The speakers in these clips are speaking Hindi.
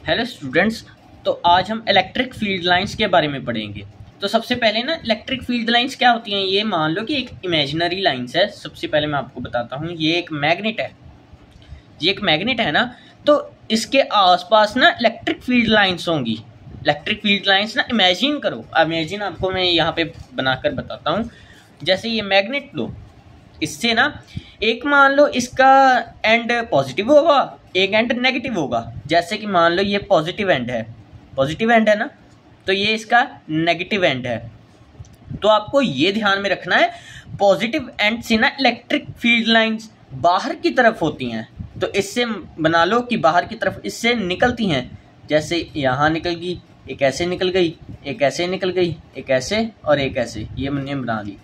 Hello students. तो आज हम इलेक्ट्रिक फील्ड लाइंस के बारे में पढ़ेंगे। तो सबसे पहले ना इलेक्ट्रिक फील्ड लाइंस क्या होती हैं, ये मान लो कि एक इमेजिनरी लाइंस है। सबसे पहले मैं आपको बताता हूँ, ये एक मैग्नेट है। ये एक मैग्नेट है ना, तो इसके आसपास ना इलेक्ट्रिक फील्ड लाइंस होंगी। इलेक्ट्रिक फील्ड लाइंस ना इमेजिन करो, इमेजिन आपको मैं यहाँ पे बनाकर बताता हूँ। जैसे ये मैग्नेट लो, इससे ना एक मान लो इसका एंड पॉजिटिव होगा, एक एंड नेगेटिव होगा। जैसे कि मान लो ये पॉजिटिव एंड है ना, तो ये इसका नेगेटिव एंड है। तो आपको ये ध्यान में रखना है, पॉजिटिव एंड से ना इलेक्ट्रिक फील्ड लाइंस बाहर की तरफ होती हैं। तो इससे बना लो कि बाहर की तरफ इससे निकलती हैं। जैसे यहाँ निकल गई, एक ऐसे निकल गई, एक ऐसे निकल गई, एक ऐसे और एक ऐसे, ये मैंने बना ली।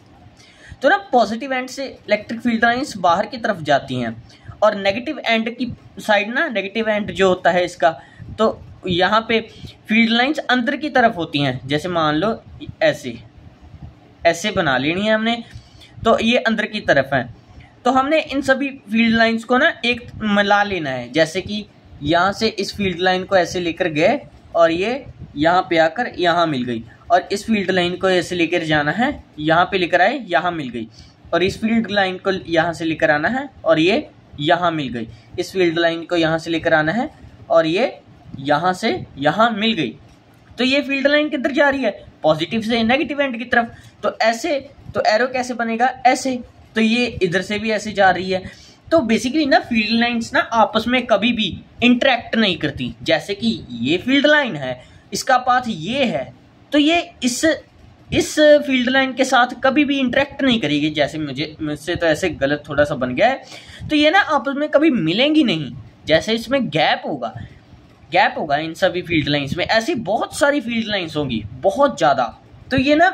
तो ना पॉजिटिव एंड से इलेक्ट्रिक फील्ड लाइंस बाहर की तरफ जाती हैं, और नेगेटिव एंड की साइड ना, नेगेटिव एंड जो होता है इसका, तो यहाँ पे फील्ड लाइंस अंदर की तरफ होती हैं। जैसे मान लो ऐसे ऐसे बना लेनी है हमने, तो ये अंदर की तरफ है। तो हमने इन सभी फील्ड लाइंस को ना एक मिला लेना है। जैसे कि यहाँ से इस फील्ड लाइन को ऐसे लेकर गए और ये यहाँ पे आकर यहाँ मिल गई, और इस फील्ड लाइन को ऐसे लेकर जाना है, यहाँ पे लेकर आए, यहाँ मिल गई, और इस फील्ड लाइन को यहाँ से लेकर आना है और ये यहाँ मिल गई। इस फील्ड लाइन को यहाँ से लेकर आना है और ये यहाँ से यहाँ मिल गई। तो ये फील्ड लाइन किधर जा रही है, पॉजिटिव से नेगेटिव एंड की तरफ। तो ऐसे, तो एरो कैसे बनेगा, ऐसे। तो ये इधर से भी ऐसे जा रही है। तो बेसिकली ना फील्ड लाइंस ना आपस में कभी भी इंटरेक्ट नहीं करती। जैसे कि ये फील्ड लाइन है, इसका पाथ ये है, तो ये इस फील्ड लाइन के साथ कभी भी इंटरेक्ट नहीं करेगी। जैसे मुझसे तो ऐसे गलत थोड़ा सा बन गया है, तो ये ना आपस में कभी मिलेंगी नहीं। जैसे इसमें गैप होगा इन सभी फील्ड लाइंस में। ऐसी बहुत सारी फील्ड लाइंस होंगी, बहुत ज़्यादा। तो ये ना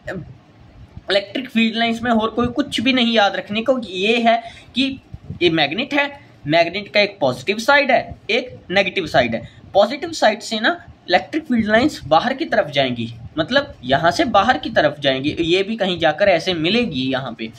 इलेक्ट्रिक फील्ड लाइंस में और कोई कुछ भी नहीं याद रखने को, ये है कि ये मैग्नेट है, मैग्नेट का एक पॉजिटिव साइड है, एक नेगेटिव साइड है। पॉजिटिव साइड से ना इलेक्ट्रिक फील्ड लाइंस बाहर की तरफ जाएंगी, मतलब यहाँ से बाहर की तरफ जाएंगी। ये भी कहीं जाकर ऐसे मिलेगी यहाँ पे।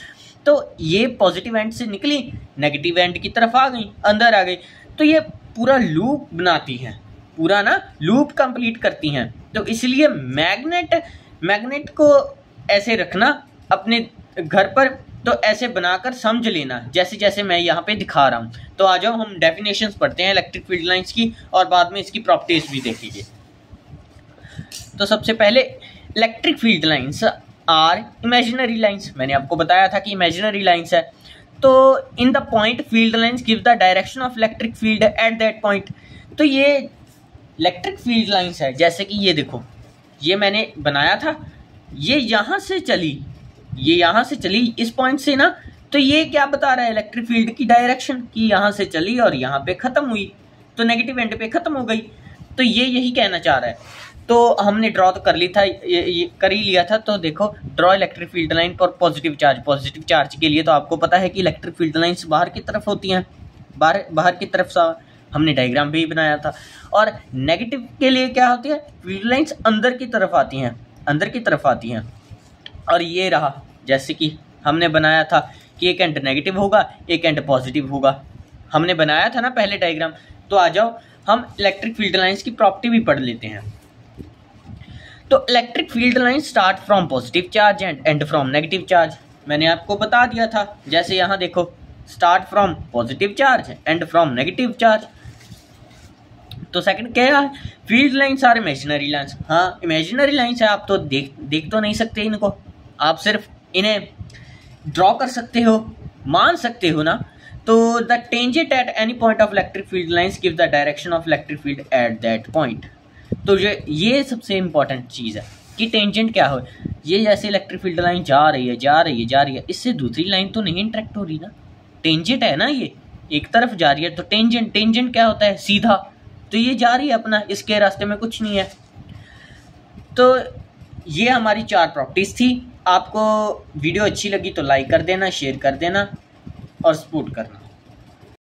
तो ये पॉजिटिव एंड से निकली, नेगेटिव एंड की तरफ आ गई, अंदर आ गई। तो ये पूरा लूप बनाती हैं, पूरा ना लूप कंप्लीट करती हैं। तो इसलिए मैग्नेट को ऐसे रखना अपने घर पर, तो ऐसे बनाकर समझ लेना, जैसे जैसे मैं यहाँ पे दिखा रहा हूँ। तो आ जाओ हम डेफिनेशंस पढ़ते हैं इलेक्ट्रिक फील्ड लाइंस की, और बाद में इसकी प्रॉपर्टीज भी देखेंगे। तो सबसे पहले electric field lines are imaginary lines. मैंने आपको बताया था कि इमेजिनरी लाइंस है। तो in the point field lines give the direction of electric field at that point. तो ये इलेक्ट्रिक फील्ड लाइंस है। जैसे कि ये देखो, ये मैंने बनाया था, ये यहाँ से चली इस पॉइंट से ना। तो ये क्या बता रहा है, इलेक्ट्रिक फील्ड की डायरेक्शन, कि यहाँ से चली और यहाँ पे खत्म हुई, तो नेगेटिव एंड पे खत्म हो गई। तो ये यही कहना चाह रहा है। तो हमने ड्रॉ तो कर ली था, ये कर ही लिया था। तो देखो, draw electric field line for positive charge के लिए। तो आपको पता है कि इलेक्ट्रिक फील्ड लाइंस बाहर की तरफ होती हैं, बाहर की तरफ सा हमने डायग्राम भी बनाया था। और नेगेटिव के लिए क्या होती है, फील्ड लाइंस अंदर की तरफ आती हैं। और ये रहा, जैसे कि हमने बनाया था कि एक एंड नेगेटिव होगा, एक एंड पॉजिटिव होगा। हमने बनाया था ना पहले डायग्राम। तो आ जाओ हम इलेक्ट्रिक फील्ड लाइंस की प्रॉपर्टी भी पढ़ लेते हैं। तो electric field lines start from positive charge and end from negative charge. मैंने आपको बता दिया था। जैसे यहाँ देखो, start from positive charge end from negative charge. तो सेकंड क्या है, field lines are imaginary lines. हाँ, इमेजिनरी लाइंस है। आप तो देख तो नहीं सकते इनको, आप सिर्फ इन्हें ड्रॉ कर सकते हो, मान सकते हो ना। तो the tangent at any point of electric field lines give the direction of electric field at that point. तो ये सबसे इंपॉर्टेंट चीज़ है कि टेंजेंट क्या हो। ये जैसे इलेक्ट्रिक फील्ड लाइन जा रही है, इससे दूसरी लाइन तो नहीं इंटरेक्ट हो रही ना। टेंजेंट है ना, ये एक तरफ जा रही है। तो टेंजेंट क्या होता है, सीधा। तो ये जा रही है अपना, इसके रास्ते में कुछ नहीं है। तो ये हमारी 4 प्रॉपर्टीज थी। आपको वीडियो अच्छी लगी तो लाइक कर देना, शेयर कर देना और सपोर्ट करना।